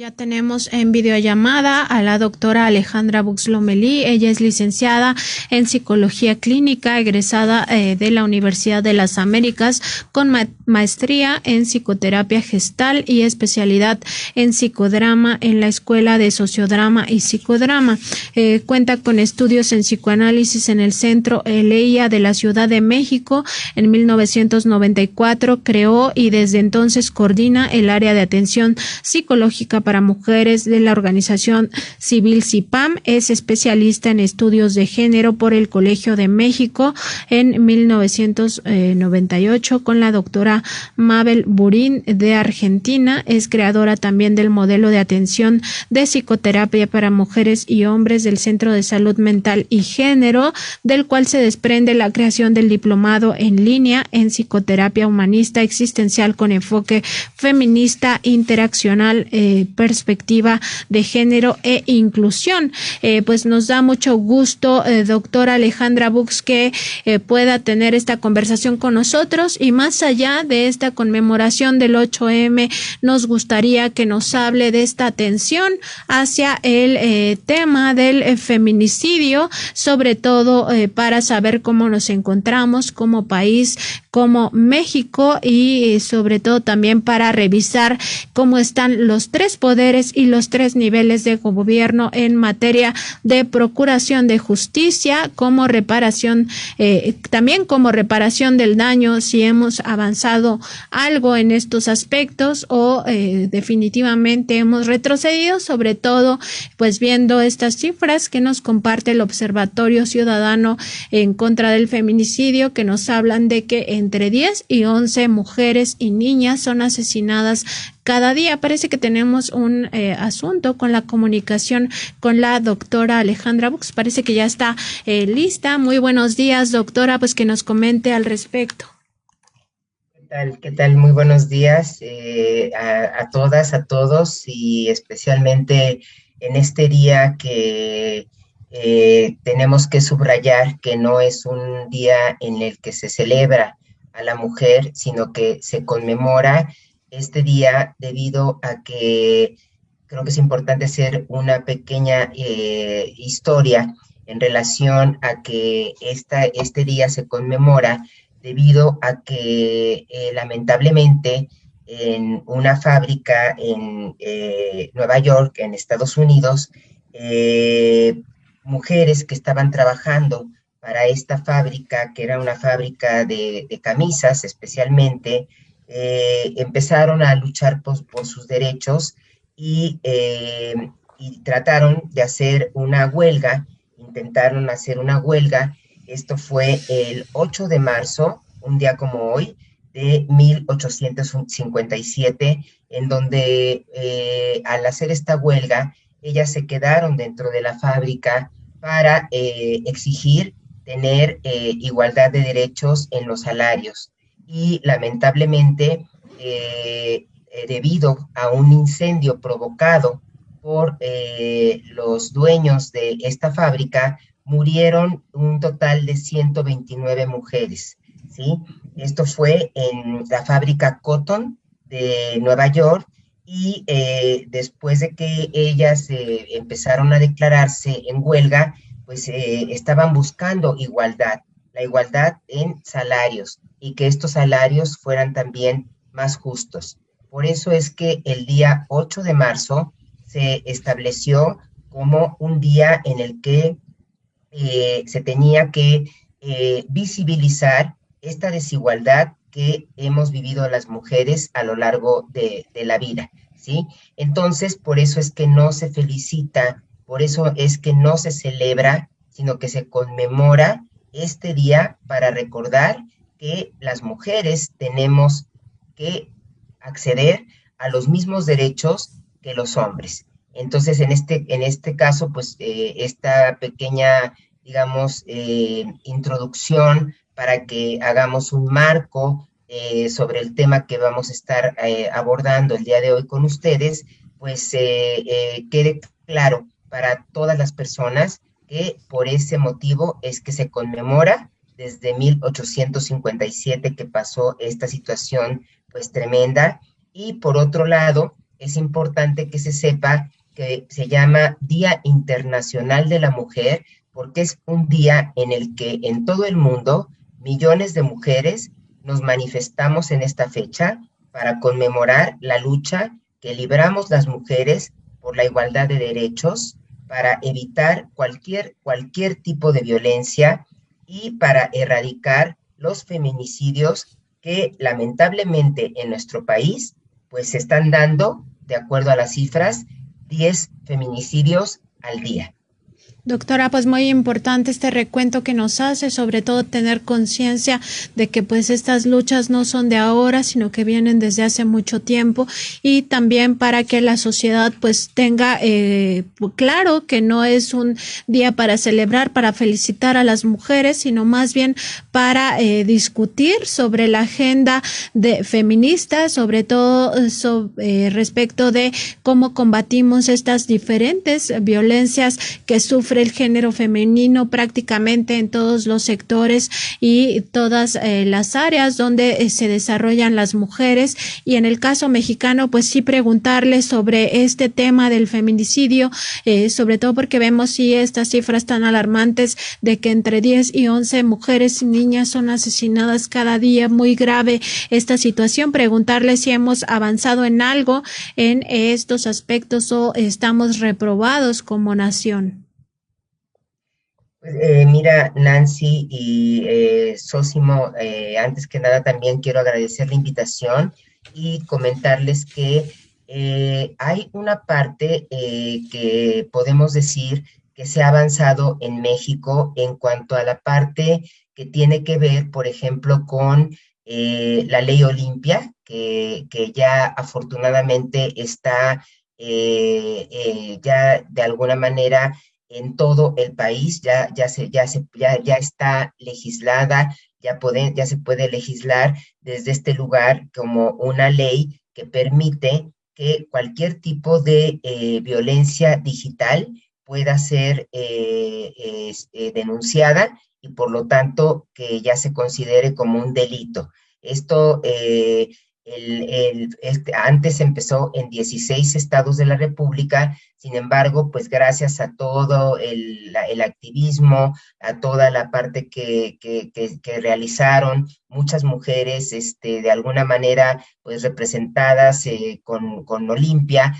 Ya tenemos en videollamada a la doctora Alejandra Bux Lomelí. Ella es licenciada en Psicología Clínica, egresada de la Universidad de las Américas, con maestría en Psicoterapia Gestal y especialidad en Psicodrama en la Escuela de Sociodrama y Psicodrama. Cuenta con estudios en psicoanálisis en el Centro Eleia de la Ciudad de México. En 1994 creó y desde entonces coordina el área de atención psicológica para mujeres de la organización civil CIPAM. Es especialista en estudios de género por el Colegio de México en 1998 con la doctora Mabel Burín de Argentina. Es creadora también del modelo de atención de psicoterapia para mujeres y hombres del Centro de Salud Mental y Género, del cual se desprende la creación del diplomado en línea en psicoterapia humanista existencial con enfoque feminista, interaccional, perspectiva de género e inclusión. Pues nos da mucho gusto, doctora Alejandra Bux, que pueda tener esta conversación con nosotros, y más allá de esta conmemoración del 8M, nos gustaría que nos hable de esta atención hacia el tema del feminicidio, sobre todo para saber cómo nos encontramos como país, como México, y sobre todo también para revisar cómo están los tres poderes y los tres niveles de gobierno en materia de procuración de justicia, como reparación, también como reparación del daño, si hemos avanzado algo en estos aspectos o definitivamente hemos retrocedido, sobre todo pues viendo estas cifras que nos comparte el Observatorio Ciudadano en contra del feminicidio, que nos hablan de que entre 10 y 11 mujeres y niñas son asesinadas cada día. Parece que tenemos un asunto con la comunicación con la doctora Alejandra Bux. Parece que ya está lista. Muy buenos días, doctora, pues que nos comente al respecto. ¿Qué tal? ¿Qué tal? Muy buenos días a todas, a todos, y especialmente en este día que tenemos que subrayar que no es un día en el que se celebra a la mujer, sino que se conmemora este día debido a que creo que es importante hacer una pequeña historia en relación a que este día se conmemora debido a que lamentablemente en una fábrica en Nueva York, en Estados Unidos, mujeres que estaban trabajando para esta fábrica, que era una fábrica de camisas especialmente, empezaron a luchar por sus derechos y trataron de hacer una huelga, intentaron hacer una huelga. Esto fue el 8 de marzo, un día como hoy, de 1857, en donde al hacer esta huelga, ellas se quedaron dentro de la fábrica para exigir tener igualdad de derechos en los salarios. Y lamentablemente, debido a un incendio provocado por los dueños de esta fábrica, murieron un total de 129 mujeres, ¿sí? Esto fue en la fábrica Cotton de Nueva York, y después de que ellas empezaron a declararse en huelga, pues estaban buscando igualdad, la igualdad en salarios, y que estos salarios fueran también más justos. Por eso es que el día 8 de marzo se estableció como un día en el que se tenía que visibilizar esta desigualdad que hemos vivido las mujeres a lo largo de la vida, ¿sí? Entonces, por eso es que no se felicita, por eso es que no se celebra, sino que se conmemora este día para recordar que las mujeres tenemos que acceder a los mismos derechos que los hombres. Entonces, en este caso, pues, esta pequeña, digamos, introducción para que hagamos un marco sobre el tema que vamos a estar abordando el día de hoy con ustedes, pues quede claro para todas las personas que por ese motivo es que se conmemora desde 1857 que pasó esta situación pues tremenda. Y por otro lado, es importante que se sepa que se llama Día Internacional de la Mujer, porque es un día en el que en todo el mundo millones de mujeres nos manifestamos en esta fecha para conmemorar la lucha que libramos las mujeres por la igualdad de derechos, para evitar cualquier tipo de violencia y para erradicar los feminicidios que lamentablemente en nuestro país pues se están dando, de acuerdo a las cifras, 10 feminicidios al día. Doctora, pues muy importante este recuento que nos hace, sobre todo tener conciencia de que pues estas luchas no son de ahora, sino que vienen desde hace mucho tiempo, y también para que la sociedad pues tenga claro que no es un día para celebrar, para felicitar a las mujeres, sino más bien para discutir sobre la agenda feminista, sobre todo respecto de cómo combatimos estas diferentes violencias que sufren el género femenino prácticamente en todos los sectores y todas las áreas donde se desarrollan las mujeres. Y en el caso mexicano, pues sí preguntarle sobre este tema del feminicidio, sobre todo porque vemos sí estas cifras tan alarmantes de que entre 10 y 11 mujeres y niñas son asesinadas cada día. Muy grave esta situación. Preguntarle si hemos avanzado en algo en estos aspectos o estamos reprobados como nación. Mira, Nancy y Sósimo, antes que nada también quiero agradecer la invitación y comentarles que hay una parte que podemos decir que se ha avanzado en México en cuanto a la parte que tiene que ver, por ejemplo, con la ley Olimpia, que ya afortunadamente está ya de alguna manera en todo el país, ya está legislada, ya se puede legislar desde este lugar como una ley que permite que cualquier tipo de violencia digital pueda ser denunciada y por lo tanto que ya se considere como un delito. Esto antes empezó en 16 estados de la República, sin embargo, pues gracias a todo el activismo, a toda la parte que realizaron muchas mujeres, de alguna manera, pues representadas con Olimpia,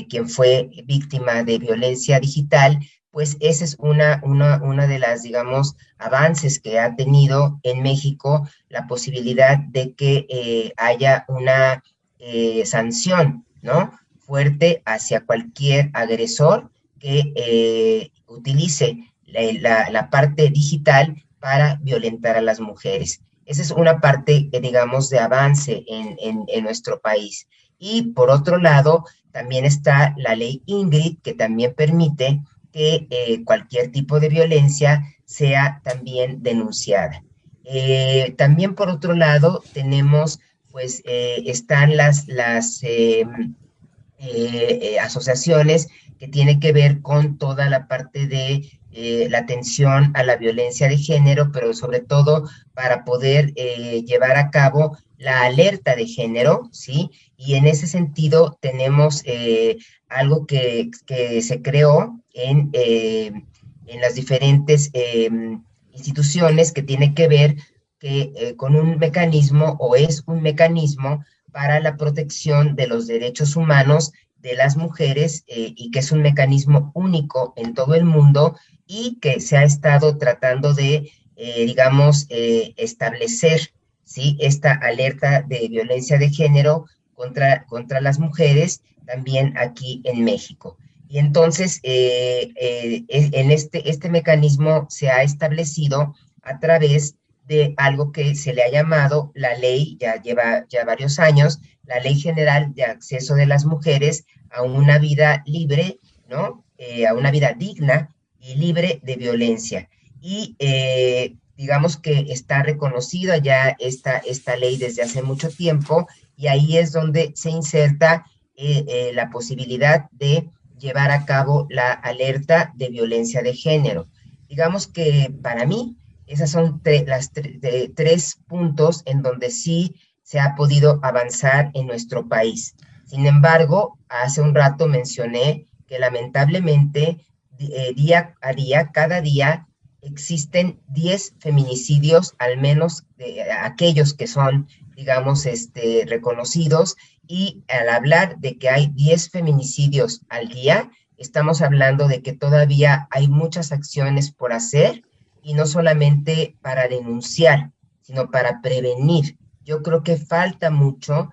quien fue víctima de violencia digital, pues esa es una de las, digamos, avances que ha tenido en México la posibilidad de que haya una sanción, ¿no?, fuerte hacia cualquier agresor que utilice la parte digital para violentar a las mujeres. Esa es una parte, digamos, de avance en nuestro país. Y por otro lado, también está la ley Ingrid, que también permite que cualquier tipo de violencia sea también denunciada. También por otro lado tenemos, pues, están las asociaciones que tienen que ver con toda la parte de la atención a la violencia de género, pero sobre todo para poder llevar a cabo la alerta de género, ¿sí? Y en ese sentido tenemos algo que se creó en las diferentes instituciones que tiene que ver con un mecanismo, o es un mecanismo para la protección de los derechos humanos de las mujeres y que es un mecanismo único en todo el mundo y que se ha estado tratando de, digamos, establecer, ¿sí?, esta alerta de violencia de género contra las mujeres también aquí en México. Y entonces, en este mecanismo se ha establecido a través de algo que se le ha llamado la ley, ya lleva varios años, la Ley General de Acceso de las Mujeres a una vida libre, ¿no?, a una vida digna y libre de violencia. Y digamos que está reconocida ya esta ley desde hace mucho tiempo, y ahí es donde se inserta la posibilidad de llevar a cabo la alerta de violencia de género. Digamos que para mí, esas son tres puntos en donde sí se ha podido avanzar en nuestro país. Sin embargo, hace un rato mencioné que lamentablemente día a día, cada día, existen 10 feminicidios, al menos de aquellos que son, digamos, reconocidos, y al hablar de que hay 10 feminicidios al día, estamos hablando de que todavía hay muchas acciones por hacer, y no solamente para denunciar, sino para prevenir. Yo creo que falta mucho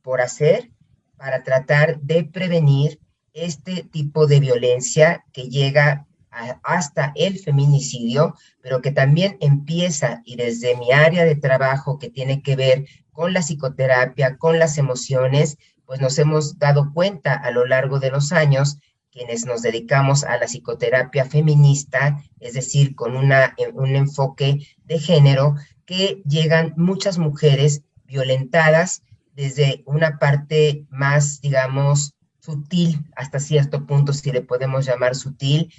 por hacer para tratar de prevenir este tipo de violencia que llega hasta el feminicidio, pero que también empieza, y desde mi área de trabajo que tiene que ver con la psicoterapia, con las emociones, pues nos hemos dado cuenta a lo largo de los años, quienes nos dedicamos a la psicoterapia feminista, es decir, con un enfoque de género, que llegan muchas mujeres violentadas desde una parte más, digamos, sutil, hasta cierto punto, si le podemos llamar sutil,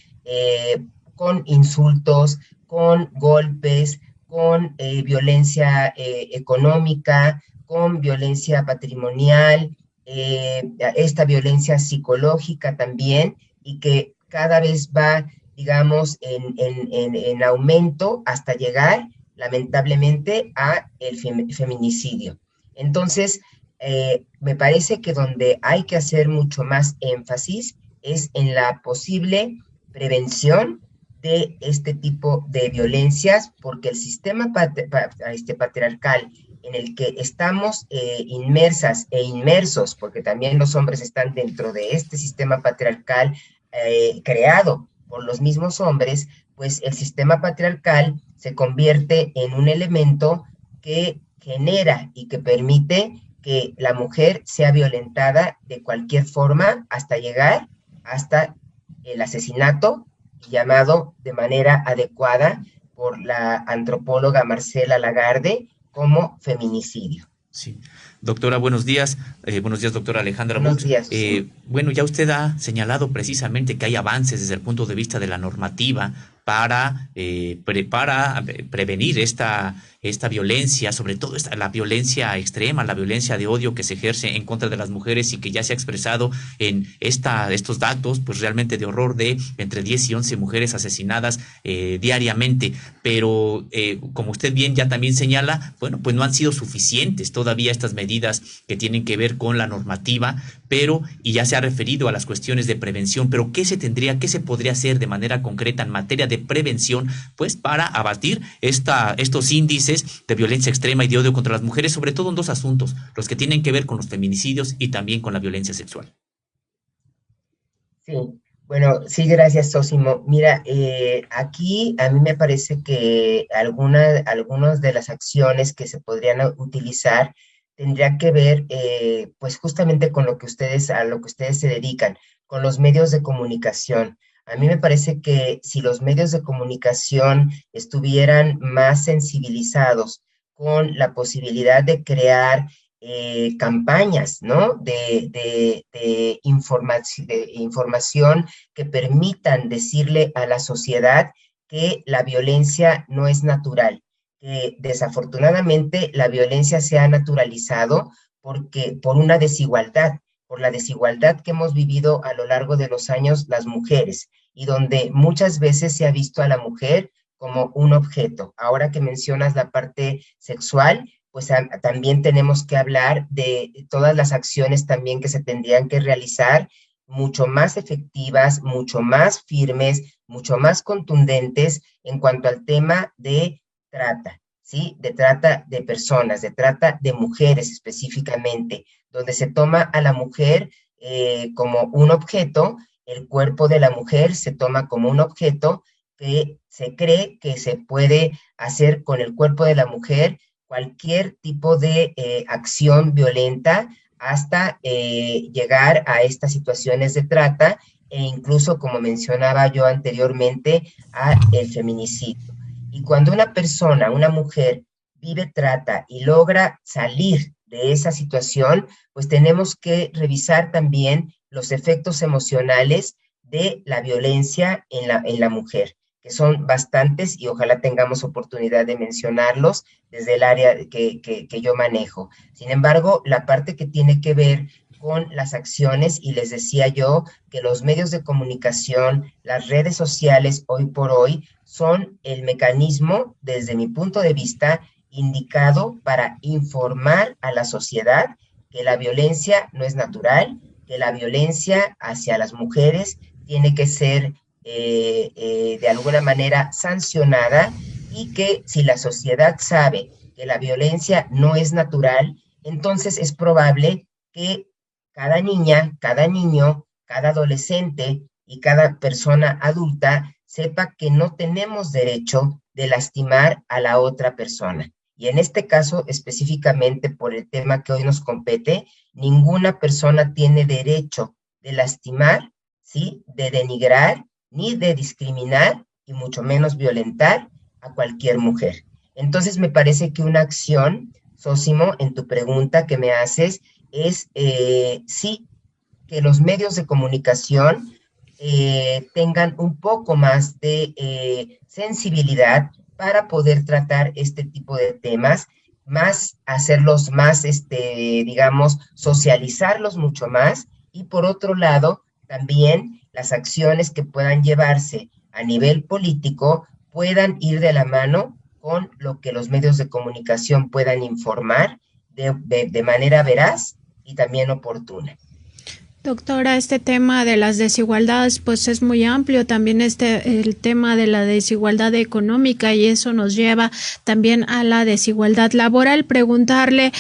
con insultos, con golpes, con violencia económica, con violencia patrimonial, esta violencia psicológica también, y que cada vez va, digamos, en aumento hasta llegar, lamentablemente, a el feminicidio. Entonces, me parece que donde hay que hacer mucho más énfasis es en la posible prevención de este tipo de violencias, porque el sistema patriarcal en el que estamos inmersas e inmersos, porque también los hombres están dentro de este sistema patriarcal creado por los mismos hombres, pues el sistema patriarcal se convierte en un elemento que genera y que permite que la mujer sea violentada de cualquier forma hasta llegar hasta el asesinato, llamado de manera adecuada por la antropóloga Marcela Lagarde como feminicidio. Sí. Doctora, buenos días. Buenos días, doctora Alejandra Buenos Mutz. días, sí. Bueno, ya usted ha señalado precisamente que hay avances desde el punto de vista de la normativa para prevenir esta violencia, sobre todo la violencia extrema, la violencia de odio que se ejerce en contra de las mujeres y que ya se ha expresado en estos datos, pues realmente de horror, de entre 10 y 11 mujeres asesinadas diariamente. Pero como usted bien ya también señala, bueno, pues no han sido suficientes todavía estas medidas que tienen que ver con la normativa, y ya se ha referido a las cuestiones de prevención, pero qué se podría hacer de manera concreta en materia de prevención, pues para abatir estos índices de violencia extrema y de odio contra las mujeres, sobre todo en dos asuntos, los que tienen que ver con los feminicidios y también con la violencia sexual. Sí, bueno, sí, gracias, Sosimo. Mira, aquí a mí me parece que algunas de las acciones que se podrían utilizar tendría que ver, pues justamente con a lo que ustedes se dedican, con los medios de comunicación. A mí me parece que si los medios de comunicación estuvieran más sensibilizados con la posibilidad de crear campañas, ¿no? De información que permitan decirle a la sociedad que la violencia no es natural, que desafortunadamente la violencia se ha naturalizado por una desigualdad, por la desigualdad que hemos vivido a lo largo de los años las mujeres, y donde muchas veces se ha visto a la mujer como un objeto. Ahora que mencionas la parte sexual, pues también tenemos que hablar de todas las acciones también que se tendrían que realizar, mucho más efectivas, mucho más firmes, mucho más contundentes en cuanto al tema de trata, ¿sí? De trata de personas, de trata de mujeres específicamente, donde se toma a la mujer como un objeto, el cuerpo de la mujer se toma como un objeto, que se cree que se puede hacer con el cuerpo de la mujer cualquier tipo de acción violenta hasta llegar a estas situaciones de trata e incluso, como mencionaba yo anteriormente, a el feminicidio. Y cuando una persona, una mujer, vive trata y logra salir de esa situación, pues tenemos que revisar también los efectos emocionales de la violencia en la mujer. que son bastantes y ojalá tengamos oportunidad de mencionarlos desde el área que yo manejo. Sin embargo, la parte que tiene que ver con las acciones, y les decía yo que los medios de comunicación, las redes sociales hoy por hoy son el mecanismo, desde mi punto de vista, indicado para informar a la sociedad que la violencia no es natural, que la violencia hacia las mujeres tiene que ser de alguna manera sancionada, y que si la sociedad sabe que la violencia no es natural, entonces es probable que cada niña, cada niño, cada adolescente y cada persona adulta sepa que no tenemos derecho de lastimar a la otra persona. Y en este caso, específicamente por el tema que hoy nos compete, ninguna persona tiene derecho de lastimar, ¿sí?, de denigrar, ni de discriminar, y mucho menos violentar a cualquier mujer. Entonces me parece que una acción, Sósimo, en tu pregunta que me haces, es sí, que los medios de comunicación tengan un poco más de sensibilidad para poder tratar este tipo de temas, más hacerlos más, digamos, socializarlos mucho más, y por otro lado, también las acciones que puedan llevarse a nivel político puedan ir de la mano con lo que los medios de comunicación puedan informar de manera veraz y también oportuna. Doctora, este tema de las desigualdades pues es muy amplio, también el tema de la desigualdad económica, y eso nos lleva también a la desigualdad laboral. Preguntarle,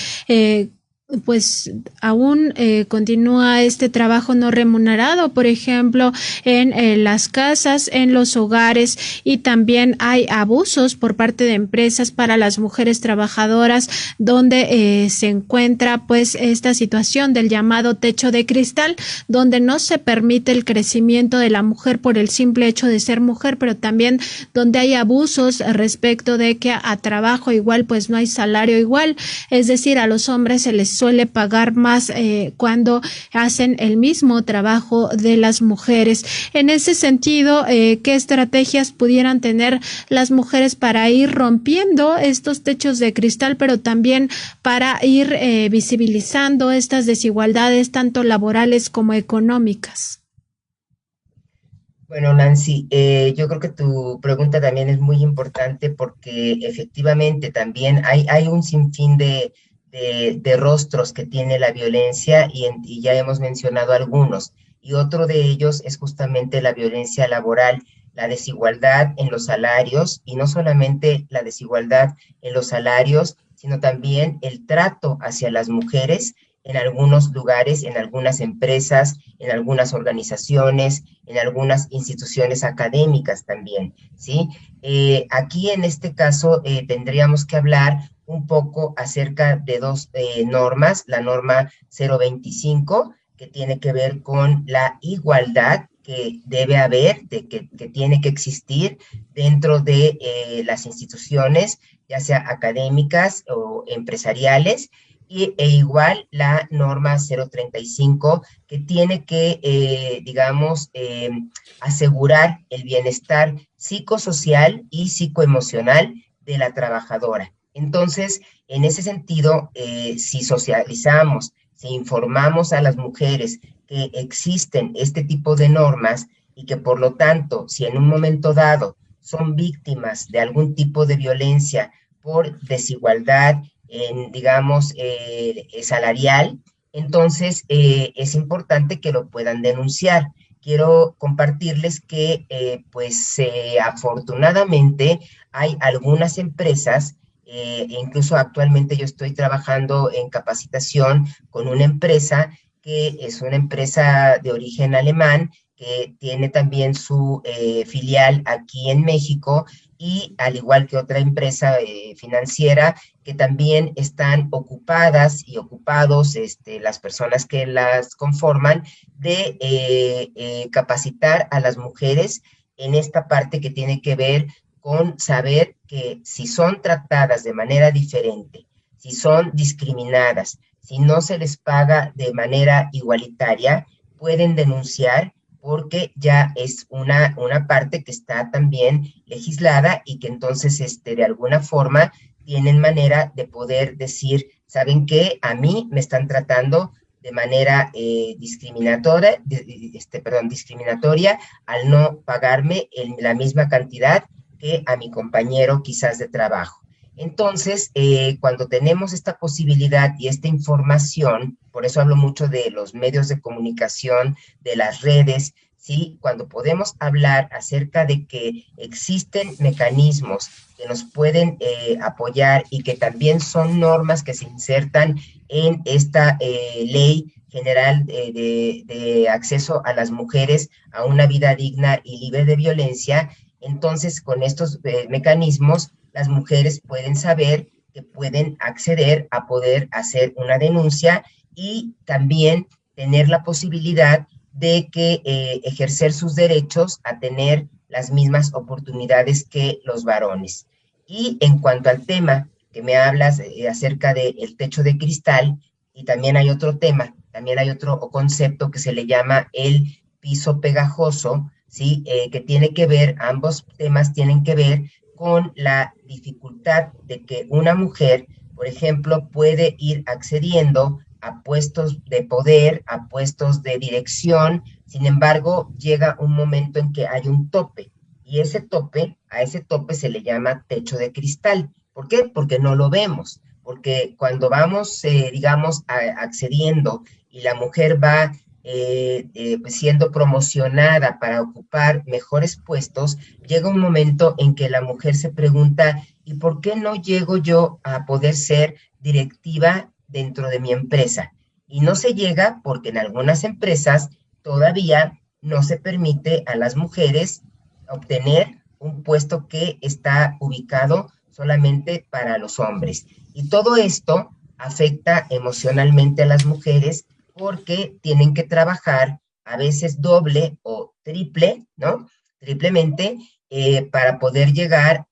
pues aún continúa este trabajo no remunerado, por ejemplo, en las casas, en los hogares, y también hay abusos por parte de empresas para las mujeres trabajadoras, donde se encuentra pues esta situación del llamado techo de cristal, donde no se permite el crecimiento de la mujer por el simple hecho de ser mujer, pero también donde hay abusos respecto de que a trabajo igual pues no hay salario igual, es decir, a los hombres se les suele pagar más cuando hacen el mismo trabajo de las mujeres. En ese sentido, ¿qué estrategias pudieran tener las mujeres para ir rompiendo estos techos de cristal, pero también para ir visibilizando estas desigualdades tanto laborales como económicas? Bueno, Nancy, yo creo que tu pregunta también es muy importante, porque efectivamente también hay un sinfín de rostros que tiene la violencia, y ya hemos mencionado algunos, y otro de ellos es justamente la violencia laboral, la desigualdad en los salarios, y no solamente la desigualdad en los salarios, sino también el trato hacia las mujeres en algunos lugares, en algunas empresas, en algunas organizaciones, en algunas instituciones académicas también, ¿sí? Aquí en este caso tendríamos que hablar un poco acerca de dos normas, la norma 025, que tiene que ver con la igualdad que debe haber, que tiene que existir dentro de las instituciones, ya sea académicas o empresariales, e igual la norma 035, que tiene que, digamos, asegurar el bienestar psicosocial y psicoemocional de la trabajadora. Entonces, en ese sentido, si socializamos, si informamos a las mujeres que existen este tipo de normas, y que por lo tanto, si en un momento dado son víctimas de algún tipo de violencia por desigualdad, digamos, salarial, entonces es importante que lo puedan denunciar. Quiero compartirles que, afortunadamente, hay algunas empresas, incluso actualmente yo estoy trabajando en capacitación con una empresa que es una empresa de origen alemán, que tiene también su filial aquí en México, y al igual que otra empresa financiera, que también están ocupadas y ocupados las personas que las conforman, de capacitar a las mujeres en esta parte que tiene que ver con saber que si son tratadas de manera diferente, si son discriminadas, si no se les paga de manera igualitaria, pueden denunciar porque ya es una parte que está también legislada y que entonces de alguna forma tienen manera de poder decir, ¿saben qué? A mí me están tratando de manera discriminatoria al no pagarme la misma cantidad que a mi compañero quizás de trabajo. Entonces, cuando tenemos esta posibilidad y esta información, por eso hablo mucho de los medios de comunicación, de las redes, ¿sí? Cuando podemos hablar acerca de que existen mecanismos que nos pueden apoyar y que también son normas que se insertan en esta ley general de acceso a las mujeres a una vida digna y libre de violencia, entonces con estos mecanismos las mujeres pueden saber que pueden acceder a poder hacer una denuncia y también tener la posibilidad de que ejercer sus derechos a tener las mismas oportunidades que los varones. Y en cuanto al tema que me hablas acerca del techo de cristal, y también hay otro tema, también hay otro concepto que se le llama el piso pegajoso, ¿sí? Que tiene que ver, ambos temas tienen que ver con la dificultad de que una mujer, por ejemplo, puede ir accediendo a puestos de poder, a puestos de dirección, sin embargo, llega un momento en que hay un tope, y a ese tope se le llama techo de cristal. ¿Por qué? Porque no lo vemos, porque cuando vamos, digamos, accediendo y la mujer va siendo promocionada para ocupar mejores puestos, llega un momento en que la mujer se pregunta, ¿y por qué no llego yo a poder ser directiva dentro de mi empresa? Y no se llega porque en algunas empresas todavía no se permite a las mujeres obtener un puesto que está ubicado solamente para los hombres. Y todo esto afecta emocionalmente a las mujeres porque tienen que trabajar a veces doble o triple, ¿no? Triplemente para poder llegar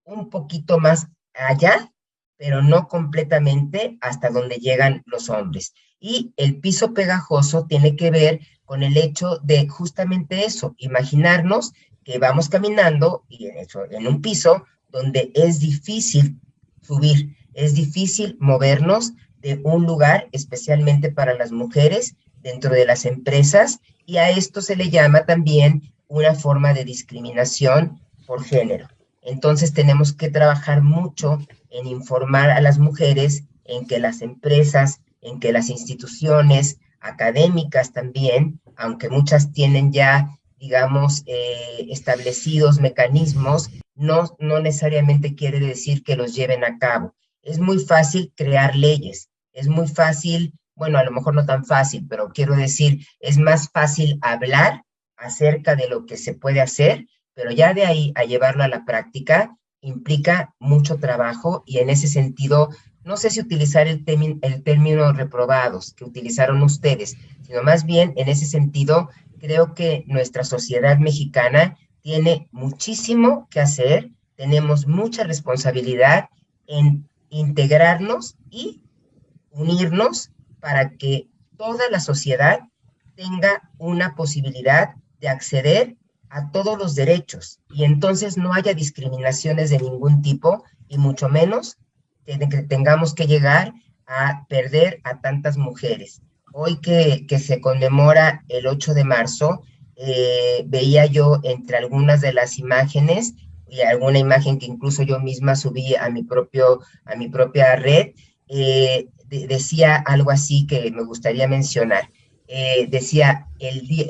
un poquito más allá, pero no completamente hasta donde llegan los hombres. Y el piso pegajoso tiene que ver con el hecho de justamente eso, imaginarnos que vamos caminando y en un piso donde es difícil subir, es difícil movernos de un lugar, especialmente para las mujeres, dentro de las empresas, y a esto se le llama también una forma de discriminación por género. Entonces tenemos que trabajar mucho en informar a las mujeres en que las empresas, en que las instituciones académicas también, aunque muchas tienen ya, digamos, establecidos mecanismos, no necesariamente quiere decir que los lleven a cabo. Es muy fácil crear leyes, es muy fácil, bueno, a lo mejor no tan fácil, pero quiero decir, es más fácil hablar acerca de lo que se puede hacer, pero ya de ahí a llevarlo a la práctica implica mucho trabajo y en ese sentido, no sé si utilizar el término reprobados que utilizaron ustedes, sino más bien en ese sentido, creo que nuestra sociedad mexicana tiene muchísimo que hacer, tenemos mucha responsabilidad en integrarnos y unirnos para que toda la sociedad tenga una posibilidad de acceder a todos los derechos y entonces no haya discriminaciones de ningún tipo y mucho menos que tengamos que llegar a perder a tantas mujeres. Hoy que se conmemora el 8 de marzo, veía yo entre algunas de las imágenes y alguna imagen que incluso yo misma subí a mi propia red, decía algo así que me gustaría mencionar. Decía,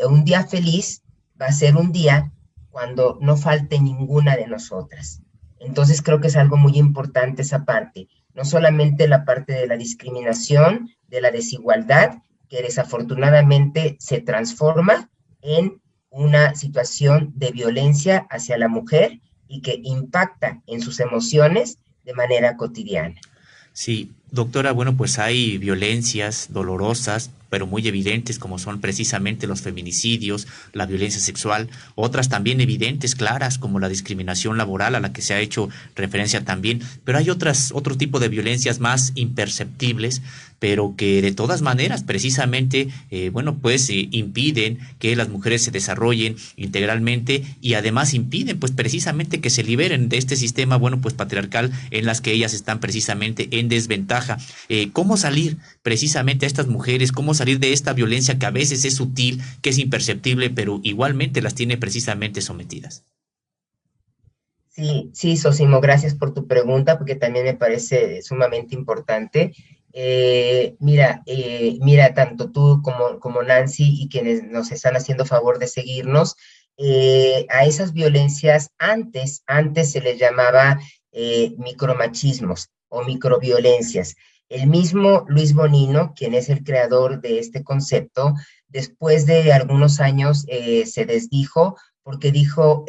un día feliz va a ser un día cuando no falte ninguna de nosotras. Entonces creo que es algo muy importante esa parte, no solamente la parte de la discriminación, de la desigualdad, que desafortunadamente se transforma en una situación de violencia hacia la mujer y que impacta en sus emociones de manera cotidiana. Sí, Doctora, bueno, pues hay violencias dolorosas, pero muy evidentes, como son precisamente los feminicidios, la violencia sexual, otras también evidentes, claras, como la discriminación laboral a la que se ha hecho referencia también, pero hay otro tipo de violencias más imperceptibles, pero que de todas maneras precisamente, impiden que las mujeres se desarrollen integralmente y además impiden pues precisamente que se liberen de este sistema, bueno, pues patriarcal en las que ellas están precisamente en desventaja. ¿Cómo salir precisamente a estas mujeres? ¿Cómo salir de esta violencia que a veces es sutil, que es imperceptible, pero igualmente las tiene precisamente sometidas? Sí, Sosimo, gracias por tu pregunta, porque también me parece sumamente importante. Mira, tanto tú como Nancy y quienes nos están haciendo favor de seguirnos, a esas violencias antes se les llamaba micromachismos o microviolencias. El mismo Luis Bonino, quien es el creador de este concepto, después de algunos años se desdijo porque dijo,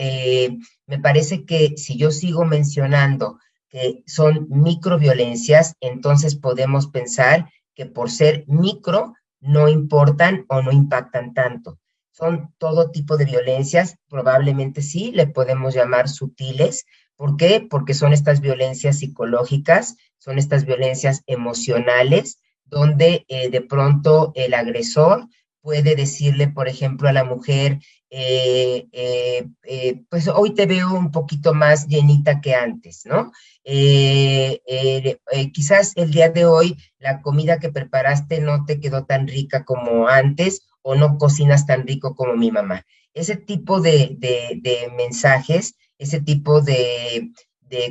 me parece que si yo sigo mencionando que son microviolencias, entonces podemos pensar que por ser micro no importan o no impactan tanto. Son todo tipo de violencias, probablemente sí, le podemos llamar sutiles. ¿Por qué? Porque son estas violencias psicológicas, son estas violencias emocionales, donde de pronto el agresor puede decirle, por ejemplo, a la mujer, pues hoy te veo un poquito más llenita que antes, ¿no? Quizás el día de hoy la comida que preparaste no te quedó tan rica como antes o no cocinas tan rico como mi mamá. Ese tipo de mensajes, ese tipo de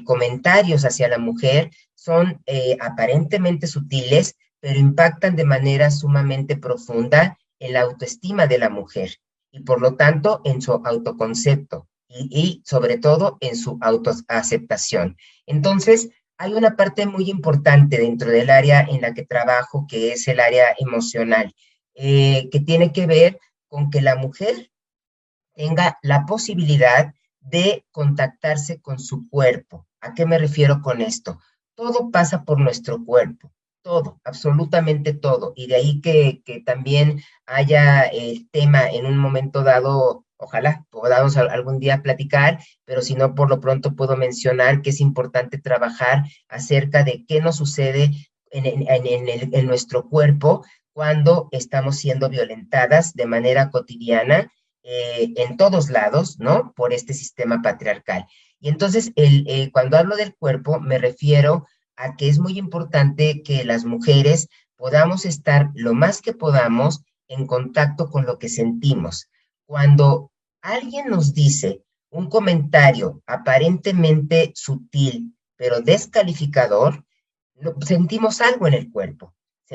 comentarios hacia la mujer son aparentemente sutiles, pero impactan de manera sumamente profunda en la autoestima de la mujer y por lo tanto en su autoconcepto y sobre todo en su autoaceptación. Entonces, hay una parte muy importante dentro del área en la que trabajo, que es el área emocional, que tiene que ver con que la mujer tenga la posibilidad de contactarse con su cuerpo. ¿A qué me refiero con esto? Todo pasa por nuestro cuerpo, todo, absolutamente todo. Y de ahí que también haya el tema en un momento dado, ojalá podamos algún día platicar, pero si no, por lo pronto puedo mencionar que es importante trabajar acerca de qué nos sucede en nuestro cuerpo cuando estamos siendo violentadas de manera cotidiana en todos lados, ¿no? Por este sistema patriarcal. Y entonces, cuando hablo del cuerpo, me refiero a que es muy importante que las mujeres podamos estar lo más que podamos en contacto con lo que sentimos. Cuando alguien nos dice un comentario aparentemente sutil, pero descalificador, sentimos algo en el cuerpo.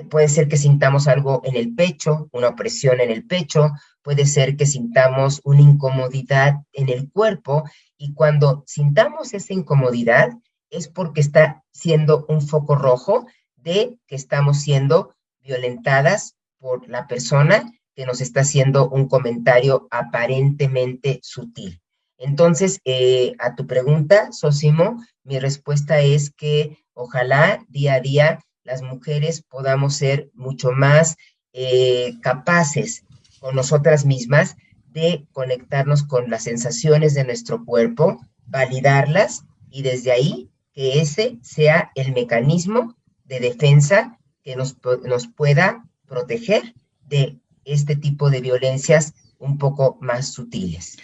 Puede ser que sintamos algo en el pecho, una opresión en el pecho, puede ser que sintamos una incomodidad en el cuerpo, y cuando sintamos esa incomodidad es porque está siendo un foco rojo de que estamos siendo violentadas por la persona que nos está haciendo un comentario aparentemente sutil. Entonces, a tu pregunta, Sosimo, mi respuesta es que ojalá día a día las mujeres podamos ser mucho más capaces con nosotras mismas de conectarnos con las sensaciones de nuestro cuerpo, validarlas y desde ahí que ese sea el mecanismo de defensa que nos pueda proteger de este tipo de violencias un poco más sutiles.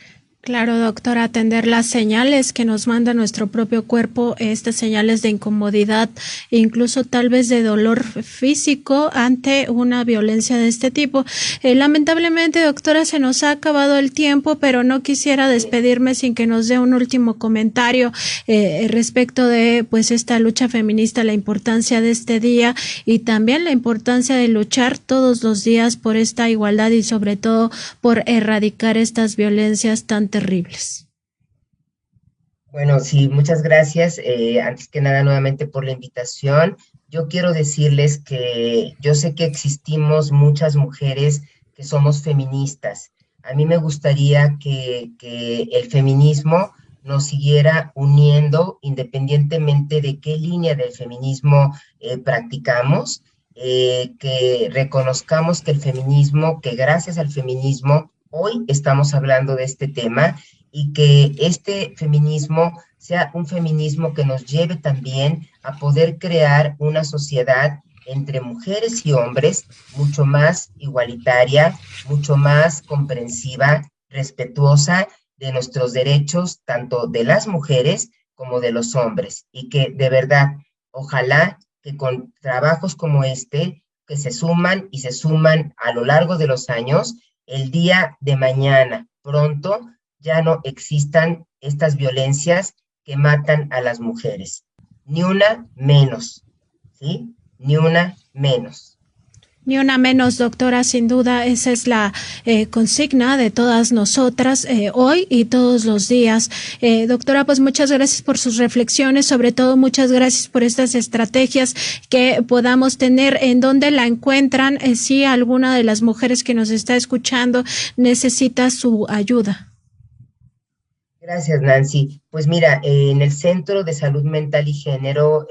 Claro, doctora, atender las señales que nos manda nuestro propio cuerpo, estas señales de incomodidad, incluso tal vez de dolor físico ante una violencia de este tipo. Lamentablemente, doctora, se nos ha acabado el tiempo, pero no quisiera despedirme sin que nos dé un último comentario respecto de pues esta lucha feminista, la importancia de este día y también la importancia de luchar todos los días por esta igualdad y sobre todo por erradicar estas violencias tan terribles. Bueno, sí, muchas gracias. Antes que nada, nuevamente por la invitación. Yo quiero decirles que yo sé que existimos muchas mujeres que somos feministas. A mí me gustaría que el feminismo nos siguiera uniendo independientemente de qué línea del feminismo practicamos, que reconozcamos que el feminismo, que gracias al feminismo hoy estamos hablando de este tema y que este feminismo sea un feminismo que nos lleve también a poder crear una sociedad entre mujeres y hombres mucho más igualitaria, mucho más comprensiva, respetuosa de nuestros derechos, tanto de las mujeres como de los hombres, y que de verdad, ojalá que con trabajos como este, que se suman y se suman a lo largo de los años, el día de mañana, pronto, ya no existan estas violencias que matan a las mujeres. Ni una menos, ¿sí? Ni una menos. Ni una menos, doctora, sin duda esa es la consigna de todas nosotras hoy y todos los días. Doctora, pues muchas gracias por sus reflexiones, sobre todo muchas gracias por estas estrategias que podamos tener. ¿En dónde la encuentran si alguna de las mujeres que nos está escuchando necesita su ayuda? Gracias, Nancy. Pues mira, en el Centro de Salud Mental y Género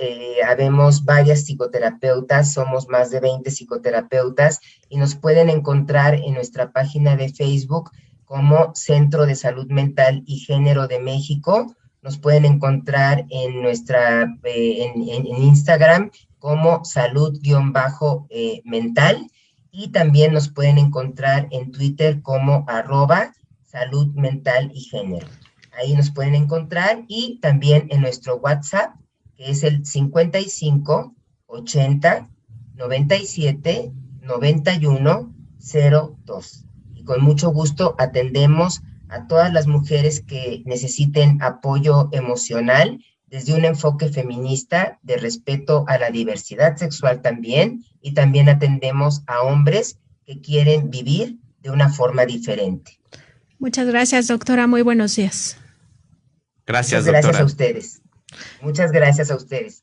habemos varias psicoterapeutas, somos más de 20 psicoterapeutas y nos pueden encontrar en nuestra página de Facebook como Centro de Salud Mental y Género de México. Nos pueden encontrar en en Instagram como salud-mental y también nos pueden encontrar en Twitter como @salud mental y género. Ahí nos pueden encontrar y también en nuestro WhatsApp, que es el 55 80 97 91 02. Y con mucho gusto atendemos a todas las mujeres que necesiten apoyo emocional desde un enfoque feminista de respeto a la diversidad sexual también, y también atendemos a hombres que quieren vivir de una forma diferente. Muchas gracias, doctora. Muy buenos días. Gracias, Muchas gracias doctora. a ustedes. Muchas gracias a ustedes.